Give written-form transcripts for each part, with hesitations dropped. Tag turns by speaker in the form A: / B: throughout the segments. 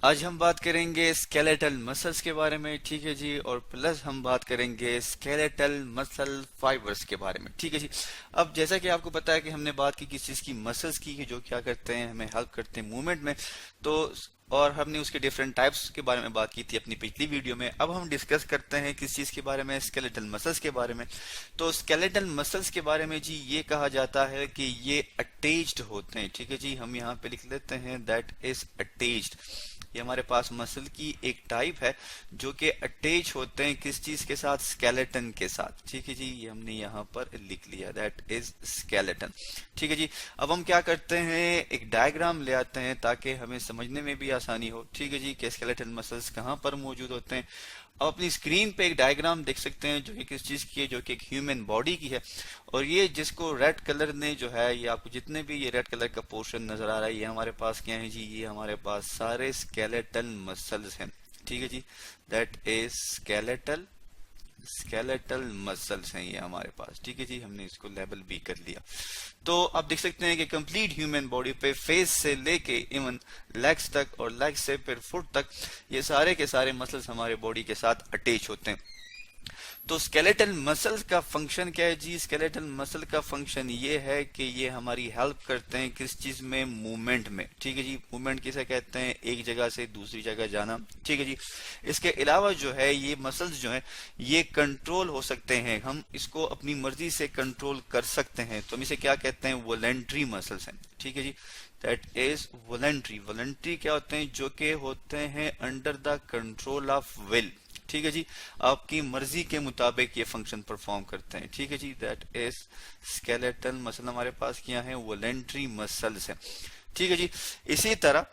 A: आज हम बात करेंगे स्केलेटल मसल्स के बारे में, ठीक है जी। और प्लस हम बात करेंगे स्केलेटल मसल फाइबर्स के बारे में, ठीक है जी। अब जैसा कि आपको पता है कि हमने बात की किस चीज़ की, मसल्स की, जो क्या करते हैं, हमें हेल्प करते हैं मूवमेंट में। तो और हमने उसके डिफरेंट टाइप्स के बारे में बात की थी अपनी पिछली वीडियो में। अब हम डिस्कस करते हैं किस चीज़ के बारे में, स्केलेटल मसल्स के बारे में। तो स्केलेटल मसल्स के बारे में जी ये कहा जाता है कि ये अटैच्ड होते हैं, ठीक है जी। हम यहाँ पे लिख लेते हैं दैट इज अटैच्ड। ये हमारे पास मसल की एक टाइप है जो कि अटैच होते हैं किस चीज के साथ, स्केलेटन के साथ, ठीक है जी। ये हमने यहाँ पर लिख लिया दैट इज स्केलेटन, ठीक है जी। अब हम क्या करते हैं, एक डायग्राम ले आते हैं ताकि हमें समझने में भी आसानी हो, ठीक है जी, कि स्केलेटन मसल्स कहाँ पर मौजूद होते हैं। अब अपनी स्क्रीन पे एक डायग्राम देख सकते हैं जो कि किस चीज की है, जो कि एक ह्यूमन बॉडी की है। और ये जिसको रेड कलर ने जो है, ये आपको जितने भी ये रेड कलर का पोर्शन नजर आ रहा है, ये हमारे पास क्या है जी, ये हमारे पास सारे स्केलेटल मसल्स हैं, ठीक है जी। दैट इज स्केलेटल मसल्स हैं ये हमारे पास, ठीक है जी। हमने इसको लेबल भी कर लिया। तो आप देख सकते हैं कि कंप्लीट ह्यूमन बॉडी पे फेस से लेके इवन लेग्स तक और लेग्स से फिर फुट तक ये सारे के सारे मसल्स हमारे बॉडी के साथ अटैच होते हैं। तो स्केलेटल मसल का फंक्शन क्या है जी, स्केलेटल मसल का फंक्शन ये है कि ये हमारी हेल्प करते हैं किस चीज में, मूवमेंट में, ठीक है जी। मूवमेंट किसे कहते हैं, एक जगह से दूसरी जगह जाना, ठीक है जी। इसके अलावा जो है ये मसल्स जो है ये कंट्रोल हो सकते हैं, हम इसको अपनी मर्जी से कंट्रोल कर सकते हैं। तो हम इसे क्या कहते हैं, वॉलंटरी मसल्स हैं, ठीक है जी। That is voluntary. वॉलंटरी क्या होते हैं, जो कि होते हैं under the control of will, ठीक है जी। आपकी मर्जी के मुताबिक ये फंक्शन परफॉर्म करते हैं, ठीक है जी। दैट इज स्केलेटल मसल हमारे पास क्या है, वॉलंटरी मसल्स है, ठीक है जी। इसी तरह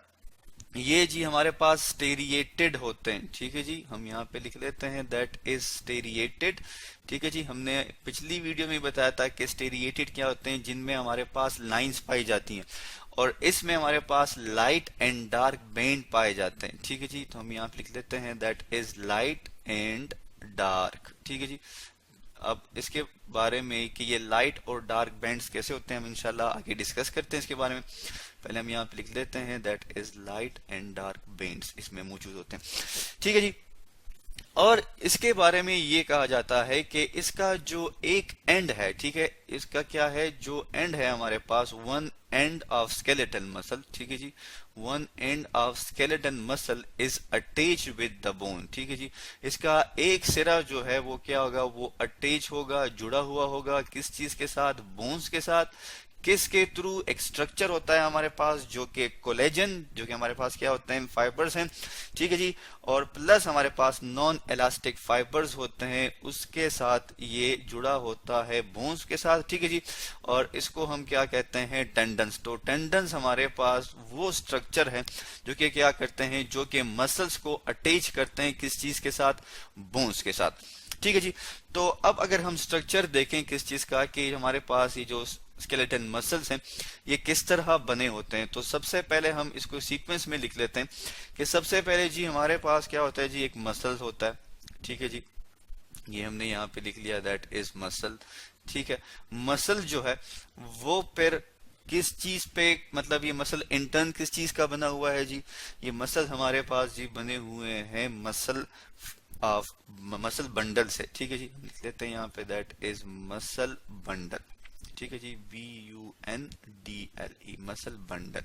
A: ये जी हमारे पास स्टेरिएटेड होते हैं, ठीक है जी। हम यहाँ पे लिख लेते हैं दैट इज स्टेरिएटेड, ठीक है जी। हमने पिछली वीडियो में बताया था कि स्टेरिएटेड क्या होते हैं, जिनमें हमारे पास लाइंस पाई जाती हैं और इसमें हमारे पास लाइट एंड डार्क बैंड पाए जाते हैं, ठीक है जी। तो हम यहाँ पे लिख लेते हैं that is light and dark, ठीक है जी। अब इसके बारे में कि ये लाइट और डार्क बैंड्स कैसे होते हैं हम इंशाल्लाह आगे डिस्कस करते हैं इसके बारे में। पहले हम यहाँ पे लिख लेते हैं that is light and dark bands इसमें मौजूद होते हैं, ठीक है जी। और इसके बारे में ये कहा जाता है कि इसका जो एक एंड है, ठीक है, इसका क्या है, जो एंड है हमारे पास, one end of skeletal muscle, ठीक है जी। One end of skeleton muscle is attach with the bone, ठीक है जी। इसका एक सिरा जो है वो क्या होगा, वो अटैच होगा, जुड़ा हुआ होगा किस चीज के साथ, बोन्स के साथ। किसके थ्रू, एक स्ट्रक्चर होता है हमारे पास जो कि कोलेजन, जो कि हमारे पास क्या होते हैं, फाइबर्स हैं, ठीक है जी। और प्लस हमारे पास नॉन इलास्टिक फाइबर्स होते हैं, उसके साथ ये जुड़ा होता है बोन्स के साथ, ठीक है जी। और इसको हम क्या कहते हैं, टेंडन्स। तो टेंडन्स हमारे पास वो स्ट्रक्चर है जो कि क्या करते हैं, जो कि मसल्स को अटैच करते हैं किस चीज के साथ, बोन्स के साथ, ठीक है जी। तो अब अगर हम स्ट्रक्चर देखें किस चीज का, कि हमारे पास ये जो स्केलेटन मसल्स हैं ये किस तरह बने होते हैं, तो सबसे पहले हम इसको सीक्वेंस में लिख लेते हैं कि सबसे पहले जी हमारे पास क्या होता है जी, एक मसल होता है, ठीक है जी। ये हमने यहाँ पे लिख लिया दैट इज मसल, ठीक है। मसल जो है वो फिर किस चीज पे, मतलब ये मसल इंटर्न किस चीज का बना हुआ है जी, ये मसल हमारे पास जी बने हुए हैं मसल ऑफ मसल बंडल से, ठीक है जी। लिख लेते हैं यहाँ पे दैट इज मसल बंडल, ठीक है जी, BUNDLE, मसल बंडल।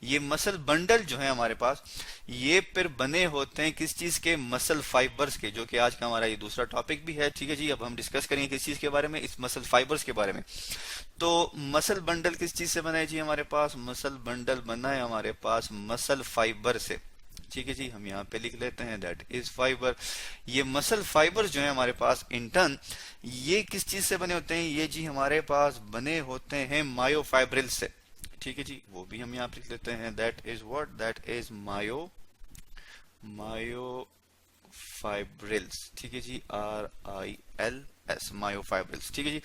A: ये मसल बंडल जो है हमारे पास ये फिर बने होते हैं किस चीज के, मसल फाइबर्स के, जो कि आज का हमारा ये दूसरा टॉपिक भी है, ठीक है जी। अब हम डिस्कस करेंगे किस चीज के बारे में, इस मसल फाइबर्स के बारे में। तो मसल बंडल किस चीज से बना है जी, हमारे पास मसल बंडल बना है हमारे पास मसल फाइबर से, ठीक है जी। हम यहाँ पे लिख लेते हैं दैट इज फाइबर। ये मसल फाइबर जो है हमारे पास इंटर्न, ये किस चीज से बने होते हैं, ये जी हमारे पास बने होते हैं मायोफाइब्रिल से, ठीक है जी। वो भी हम यहाँ पे लिख लेते हैं that is what, that is myofibrils, ठीक है जी, RILS, मायोफाइब्रिल्स, ठीक है जी।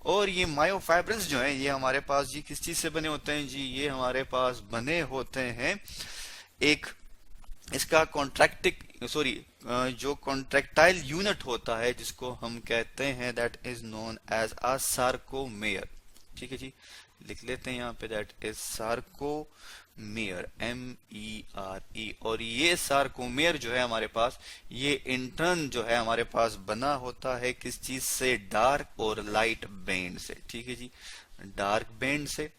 A: और ये मायोफाइब्रिल्स जो है ये हमारे पास जी किस चीज से बने होते हैं जी, ये हमारे पास बने होते हैं एक इसका कॉन्ट्रैक्टिक सॉरी जो कॉन्ट्रैक्टाइल यूनिट होता है जिसको हम कहते हैं that is known as a sarcomere, ठीक है जी। लिख लेते हैं यहाँ पे, दैट इज सार्कोमेयर, MERE। और ये सार्कोमेयर जो है हमारे पास, ये इंटर्न जो है हमारे पास बना होता है किस चीज से, डार्क और लाइट बैंड से। ठीक है जी, डार्क बैंड से।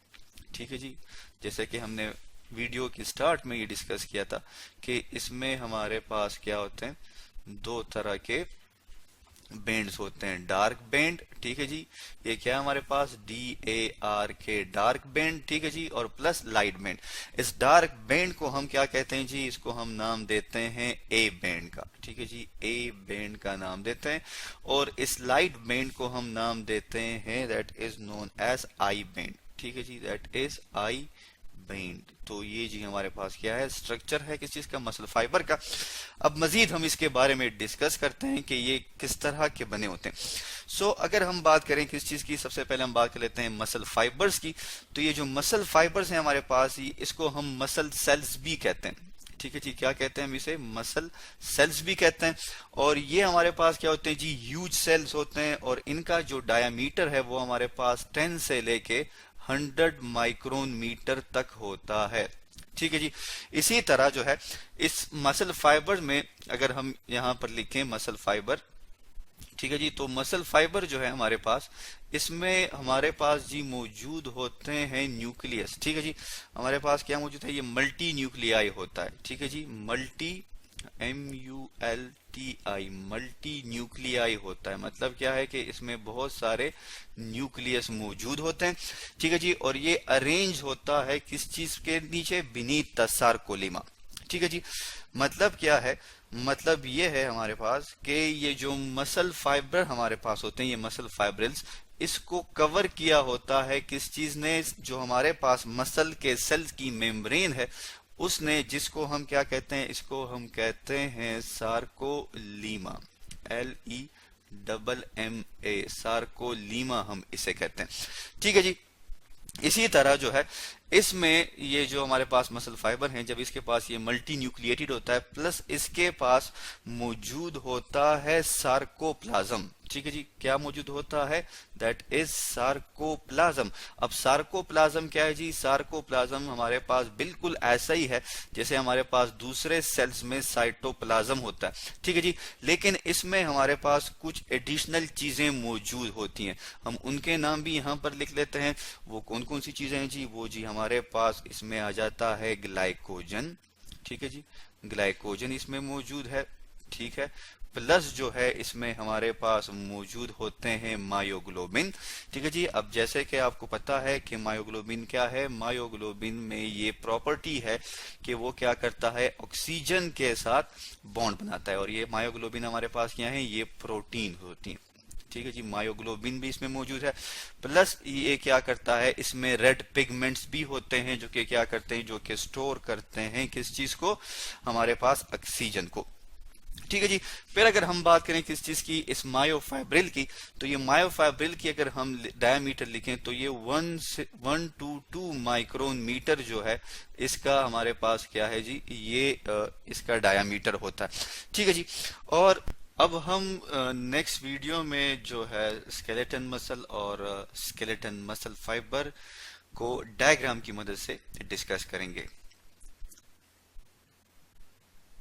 A: ठीक है जी, जैसे कि हमने वीडियो की स्टार्ट में ये डिस्कस किया था कि इसमें हमारे पास क्या होते हैं, दो तरह के बैंड्स होते हैं, डार्क बैंड। ठीक है जी, ये क्या है हमारे पास, DARK, डार्क बैंड। ठीक है जी, और प्लस लाइट बैंड। इस डार्क बैंड को हम क्या कहते हैं जी, इसको हम नाम देते हैं A बैंड का। ठीक है जी, A बैंड का नाम देते हैं। और इस लाइट बैंड को हम नाम देते हैं, that is known as I band. ठीक है जी, दैट इज I बैंड। तो ये जी हमारे पास क्या है, स्ट्रक्चर है किस चीज का, मसल फाइबर का। अब मजीद हम इसके बारे में डिस्कस करते हैं कि ये किस तरह के बने होते हैं। सो अगर हम बात करें किस चीज की, सबसे पहले हम बात कर लेते हैं मसल फाइबर्स की। तो ये जो मसल फाइबर्स हैं हमारे पास, इसको हम मसल सेल्स भी कहते हैं। ठीक है जी, क्या कहते हैं हम इसे, मसल सेल्स भी कहते हैं। और ये हमारे पास क्या होते हैं जी, ह्यूज सेल्स होते हैं। और इनका जो डायामीटर है वो हमारे पास 10 से लेके 100 माइक्रोन मीटर तक होता है। ठीक है जी, इसी तरह जो है इस मसल फाइबर में, अगर हम यहां पर लिखें मसल फाइबर, ठीक है जी, तो मसल फाइबर जो है हमारे पास, इसमें हमारे पास जी मौजूद होते हैं न्यूक्लियस। ठीक है जी, हमारे पास क्या मौजूद है, ये मल्टी न्यूक्लियाई होता है। ठीक है जी, मल्टी, MULTI, मल्टी न्यूक्लियाई होता है। मतलब क्या है कि इसमें बहुत सारे न्यूक्लियस मौजूद होते हैं। ठीक है जी, और ये अरेंज होता है किस चीज के नीचे, बीनीथ द सार्कोलेमा। ठीक है जी, मतलब क्या है, मतलब ये है हमारे पास कि ये जो मसल फाइबर हमारे पास होते हैं, ये मसल फाइब्रिल्स, इसको कवर किया होता है किस चीज ने, जो हमारे पास मसल के सेल्स की मेम्ब्रेन है उसने, जिसको हम क्या कहते हैं, इसको हम कहते हैं सार्कोलीमा, LEMMA, सार्कोलीमा हम इसे कहते हैं। ठीक है जी, इसी तरह जो है इसमें ये जो हमारे पास मसल फाइबर हैं, जब इसके पास ये मल्टी न्यूक्लिएटेड होता है, प्लस इसके पास मौजूद होता है सार्कोप्लाज्म। ठीक है जी, क्या मौजूद होता है, दैट इज सार्कोप्लाज्म। अब सार्कोप्लाज्म क्या है जी, सार्कोप्लाज्म हमारे पास बिल्कुल ऐसा ही है जैसे हमारे पास दूसरे सेल्स में साइटोप्लाज्म होता है। ठीक है जी, लेकिन इसमें हमारे पास कुछ एडिशनल चीजें मौजूद होती हैं, हम उनके नाम भी यहाँ पर लिख लेते हैं। वो कौन कौन सी चीजें हैं जी, वो जी हमारे पास इसमें आ जाता है ग्लाइकोजन। ठीक है जी, ग्लाइकोजन इसमें मौजूद है। ठीक है, प्लस जो है इसमें हमारे पास मौजूद होते हैं मायोग्लोबिन। ठीक है जी, अब जैसे कि आपको पता है कि मायोग्लोबिन क्या है, मायोग्लोबिन में ये प्रॉपर्टी है कि वो क्या करता है, ऑक्सीजन के साथ बॉन्ड बनाता है। और ये मायोग्लोबिन हमारे पास क्या है, ये प्रोटीन होती है। ठीक है जी, मायोग्लोबिन भी इसमें मौजूद है। प्लस ये क्या करता है, इसमें रेड पिगमेंट्स भी होते हैं जो कि क्या करते हैं, जो कि स्टोर करते हैं किस चीज को, हमारे पास ऑक्सीजन को। ठीक है जी, फिर अगर हम बात करें किस चीज की, इस मायोफाइब्रिल की, तो ये मायोफाइब्रिल की अगर हम डायमीटर लिखें तो ये 1 to 2 माइक्रोन मीटर जो है इसका हमारे पास क्या है जी, ये इसका डायमीटर होता है। ठीक है जी, और अब हम नेक्स्ट वीडियो में जो है स्केलेटन मसल और स्केलेटन मसल फाइबर को डायग्राम की मदद से डिस्कस करेंगे।